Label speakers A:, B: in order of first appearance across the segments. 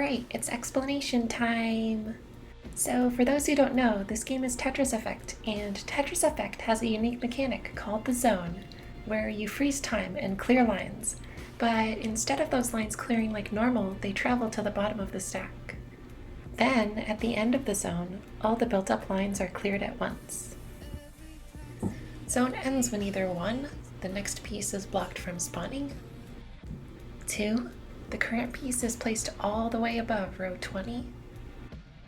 A: Alright, it's explanation time! So for those who don't know, this game is Tetris Effect, and Tetris Effect has a unique mechanic called the zone, where you freeze time and clear lines, but instead of those lines clearing like normal, they travel to the bottom of the stack. Then, at the end of the zone, all the built-up lines are cleared at once. Zone ends when either 1, the next piece is blocked from spawning, 2, the current piece is placed all the way above row 20,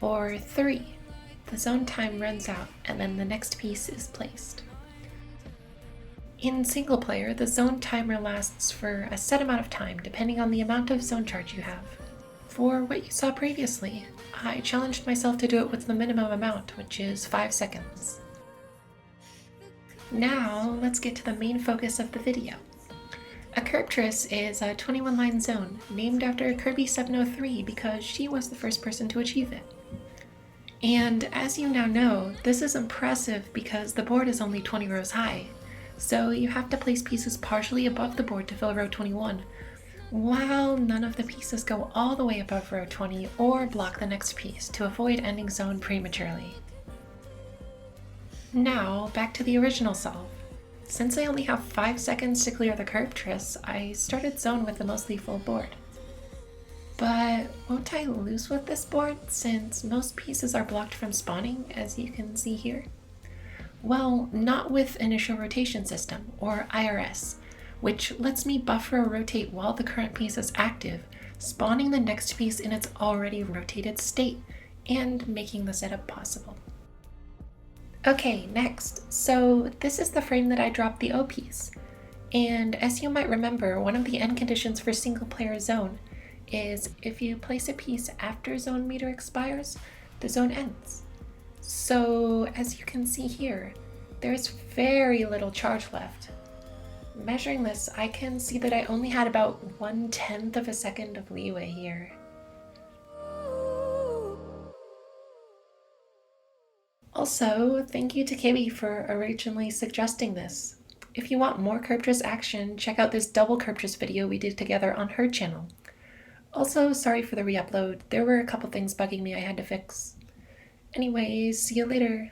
A: or 3, the zone time runs out and then the next piece is placed. In single player, the zone timer lasts for a set amount of time depending on the amount of zone charge you have. For what you saw previously, I challenged myself to do it with the minimum amount, which is 5 seconds. Now, let's get to the main focus of the video. A Kirbtris is a 21-line zone named after Kirby 703 because she was the first person to achieve it. And as you now know, this is impressive because the board is only 20 rows high, so you have to place pieces partially above the board to fill row 21, while none of the pieces go all the way above row 20 or block the next piece to avoid ending zone prematurely. Now, back to the original solve. Since I only have 5 seconds to clear the Kirbtris, I started zone with a mostly full board. But won't I lose with this board since most pieces are blocked from spawning, as you can see here? Well, not with Initial Rotation System, or IRS, which lets me buffer or rotate while the current piece is active, spawning the next piece in its already rotated state, and making the setup possible. Okay, next. So this is the frame that I dropped the O piece. And as you might remember, one of the end conditions for single player zone is if you place a piece after zone meter expires, the zone ends. So as you can see here, there's very little charge left. Measuring this, I can see that I only had about 1/10 of a second of leeway here. Also, thank you to Kibby for originally suggesting this. If you want more Kirbtris action, check out this double Kirbtris video we did together on her channel. Also, sorry for the re-upload, there were a couple things bugging me I had to fix. Anyways, see you later.